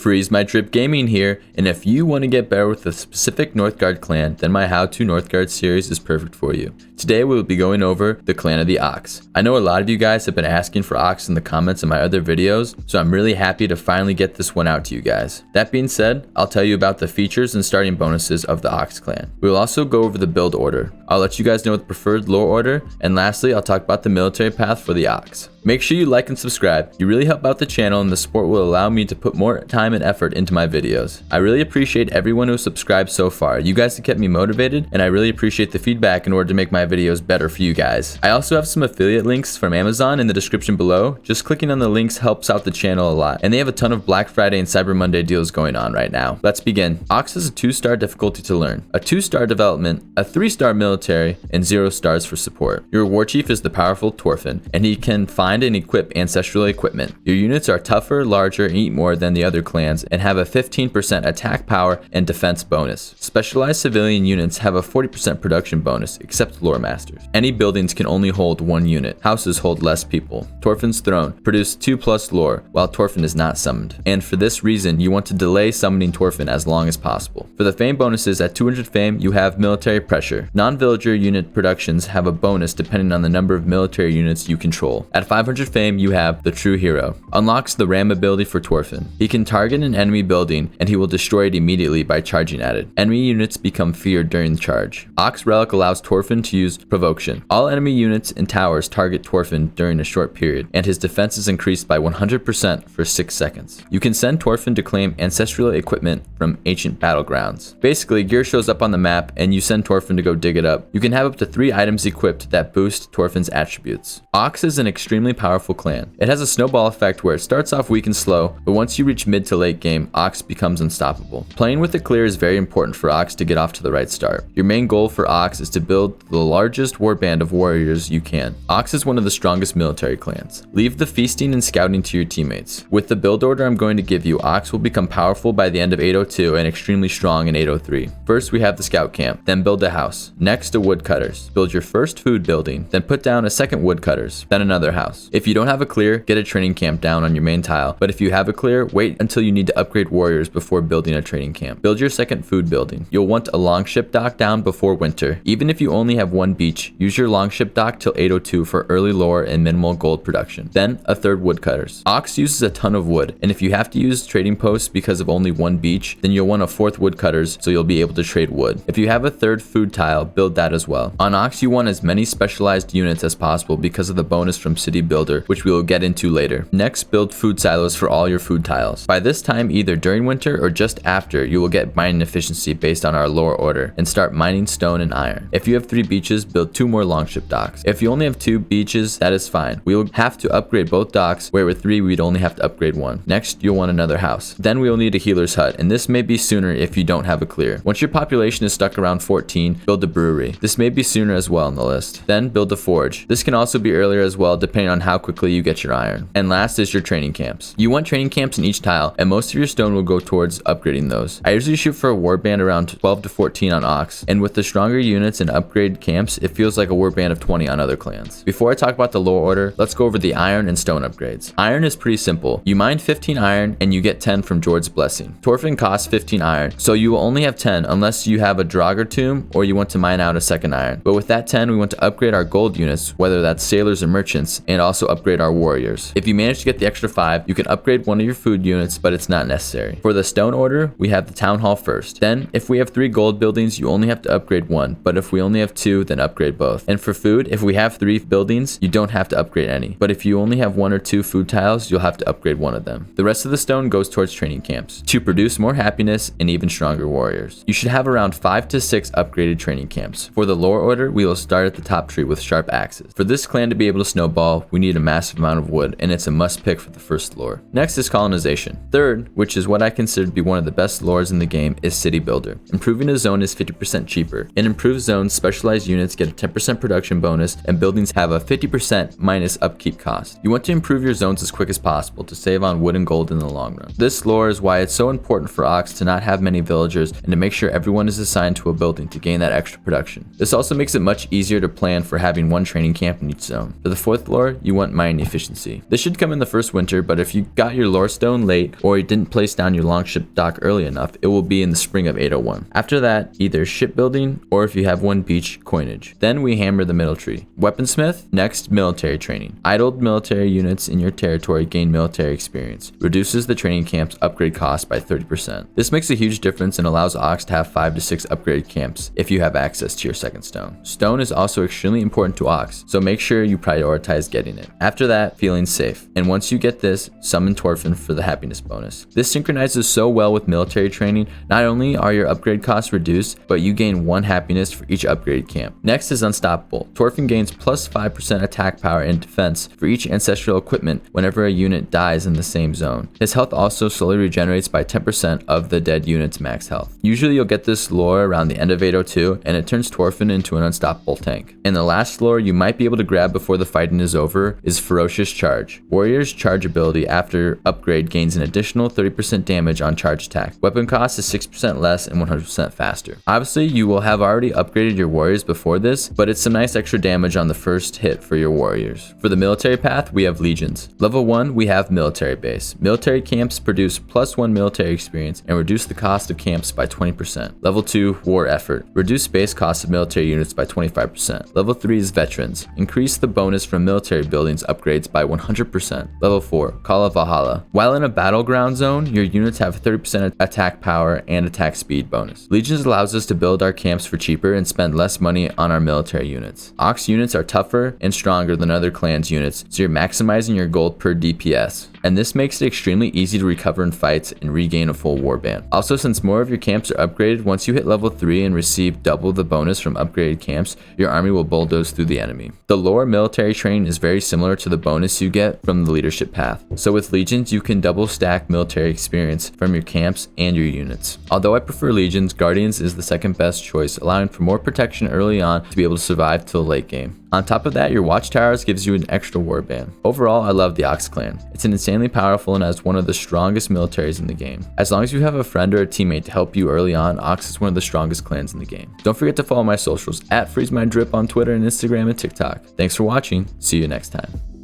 Freeze My Drip Gaming here, and if you want to get better with a specific Northgard clan, then my How To Northgard series is perfect for you. Today we will be going over the clan of the Ox. I know a lot of you guys have been asking for Ox in the comments in my other videos, so I'm really happy to finally get this one out to you guys. That being said, I'll tell you about the features and starting bonuses of the Ox clan. We will also go over the build order. I'll let you guys know the preferred lore order, and lastly I'll talk about the military path for the Ox. Make sure you like and subscribe. You really help out the channel, and the support will allow me to put more time and effort into my videos. I really appreciate everyone who subscribed so far. You guys have kept me motivated, and I really appreciate the feedback in order to make my videos better for you guys. I also have some affiliate links from Amazon in the description below. Just clicking on the links helps out the channel a lot, and they have a ton of Black Friday and Cyber Monday deals going on right now. Let's begin. Ox is a 2-star difficulty to learn, a 2-star development, a 3-star military, and 0 stars for support. Your war chief is the powerful Torfin, and he can find and equip ancestral equipment. Your units are tougher, larger, and eat more than the other clans, and have a 15% attack power and defense bonus. Specialized civilian units have a 40% production bonus, except lore masters. Any buildings can only hold 1 unit. Houses hold less people. Torfin's throne produce 2+ lore, while Torfin is not summoned. And for this reason, you want to delay summoning Torfin as long as possible. For the fame bonuses, at 200 fame, you have military pressure. Non-villager unit productions have a bonus depending on the number of military units you control. At 500 fame, you have the True Hero. Unlocks the Ram ability for Torfin. He can target an enemy building and he will destroy it immediately by charging at it. Enemy units become feared during the charge. Ox Relic allows Torfin to use Provocation. All enemy units and towers target Torfin during a short period, and his defense is increased by 100% for 6 seconds. You can send Torfin to claim ancestral equipment from ancient battlegrounds. Basically, gear shows up on the map and you send Torfin to go dig it up. You can have up to 3 items equipped that boost Torfin's attributes. Ox is an extremely powerful clan. It has a snowball effect where it starts off weak and slow, but once you reach mid to late game, Ox becomes unstoppable. Playing with the clear is very important for Ox to get off to the right start. Your main goal for Ox is to build the largest warband of warriors you can. Ox is one of the strongest military clans. Leave the feasting and scouting to your teammates. With the build order I'm going to give you, Ox will become powerful by the end of 802 and extremely strong in 803. First we have the scout camp, then build a house. Next a woodcutters. Build your first food building, then put down a second woodcutters, then another house. If you don't have a clear, get a training camp down on your main tile, but if you have a clear, wait until you need to upgrade warriors before building a training camp. Build your second food building. You'll want a longship dock down before winter. Even if you only have 1 beach, use your longship dock till 802 for early lore and minimal gold production. Then a third woodcutters. Ox uses a ton of wood, and if you have to use trading posts because of only 1 beach, then you'll want a 4th woodcutters so you'll be able to trade wood. If you have a 3rd food tile, build that as well. On Ox you want as many specialized units as possible because of the bonus from City Builder, which we will get into later. Next, build food silos for all your food tiles. By this time, either during winter or just after, you will get mining efficiency based on our lore order and start mining stone and iron. If you have 3 beaches, build 2 more longship docks. If you only have 2 beaches, that is fine. We will have to upgrade both docks, where with 3 we'd only have to upgrade 1. Next, you'll want another house. Then we will need a healer's hut, and this may be sooner if you don't have a clear. Once your population is stuck around 14, build a brewery. This may be sooner as well on the list. Then build a forge. This can also be earlier as well depending on how quickly you get your iron. And last is your training camps. You want training camps in each tile, and most of your stone will go towards upgrading those. I usually shoot for a warband around 12 to 14 on Ox, and with the stronger units and upgrade camps, it feels like a warband of 20 on other clans. Before I talk about the lore order, let's go over the iron and stone upgrades. Iron is pretty simple. You mine 15 iron and you get 10 from Jord's Blessing. Torfin costs 15 iron, so you will only have 10 unless you have a Draugr tomb or you want to mine out a 2nd iron. But with that 10, we want to upgrade our gold units, whether that's sailors or merchants, and also upgrade our warriors. If you manage to get the extra 5, you can upgrade one of your food units, but it's not necessary. For the stone order, we have the town hall first. Then, if we have 3 gold buildings, you only have to upgrade 1, but if we only have 2, then upgrade both. And for food, if we have 3 buildings, you don't have to upgrade any. But if you only have 1 or 2 food tiles, you'll have to upgrade 1 of them. The rest of the stone goes towards training camps to produce more happiness and even stronger warriors. You should have around 5 to 6 upgraded training camps. For the lore order, we will start at the top tree with sharp axes. For this clan to be able to snowball, we need a massive amount of wood, and it's a must pick for the first lore. Next is colonization. Third, which is what I consider to be one of the best lores in the game, is City Builder. Improving a zone is 50% cheaper. In improved zones, specialized units get a 10% production bonus, and buildings have a 50% minus upkeep cost. You want to improve your zones as quick as possible to save on wood and gold in the long run. This lore is why it's so important for Ox to not have many villagers and to make sure everyone is assigned to a building to gain that extra production. This also makes it much easier to plan for having one training camp in each zone. For the fourth lore, you want mining efficiency. This should come in the first winter, but if you got your lore stone late or you didn't place down your longship dock early enough, it will be in the spring of 801. After that, either shipbuilding or if you have one beach, coinage. Then we hammer the middle tree. Weaponsmith, next military training. Idled military units in your territory gain military experience. Reduces the training camp's upgrade cost by 30%. This makes a huge difference and allows Ox to have 5 to 6 upgraded camps if you have access to your second stone. Stone is also extremely important to Ox, so make sure you prioritize getting it. After that, feeling safe. And once you get this, summon Torfin for the happiness bonus. This synchronizes so well with military training. Not only are your upgrade costs reduced, but you gain 1 happiness for each upgraded camp. Next is Unstoppable. Torfin gains plus 5% attack power and defense for each ancestral equipment whenever a unit dies in the same zone. His health also slowly regenerates by 10% of the dead unit's max health. Usually you'll get this lore around the end of 802, and it turns Torfin into an unstoppable tank. And the last lore you might be able to grab before the fighting is over is Ferocious Charge. Warrior's charge ability after upgrade gains an additional 30% damage on charge attack. Weapon cost is 6% less and 100% faster. Obviously, you will have already upgraded your warriors before this, but it's some nice extra damage on the first hit for your warriors. For the military path, we have legions. Level 1, we have military base. Military camps produce plus 1 military experience and reduce the cost of camps by 20%. Level 2, war effort. Reduce base cost of military units by 25%. Level 3 is veterans. Increase the bonus from military buildings upgrades by 100%. Level 4, Call of Valhalla. While in a battleground zone, your units have 30% attack power and attack speed bonus. Legions allows us to build our camps for cheaper and spend less money on our military units. Ox units are tougher and stronger than other clans units, so you're maximizing your gold per DPS. And this makes it extremely easy to recover in fights and regain a full warband. Also, since more of your camps are upgraded, once you hit level 3 and receive double the bonus from upgraded camps, your army will bulldoze through the enemy. The lower military training is very similar to the bonus you get from the leadership path. So with legions, you can double stack military experience from your camps and your units. Although I prefer legions, guardians is the second best choice, allowing for more protection early on to be able to survive till the late game. On top of that, your watchtowers gives you an extra warband. Overall, I love the Ox clan. It's an insanely powerful and has one of the strongest militaries in the game. As long as you have a friend or a teammate to help you early on, Ox is one of the strongest clans in the game. Don't forget to follow my socials at FreezeMyDrip on Twitter and Instagram and TikTok. Thanks for watching. See you next time.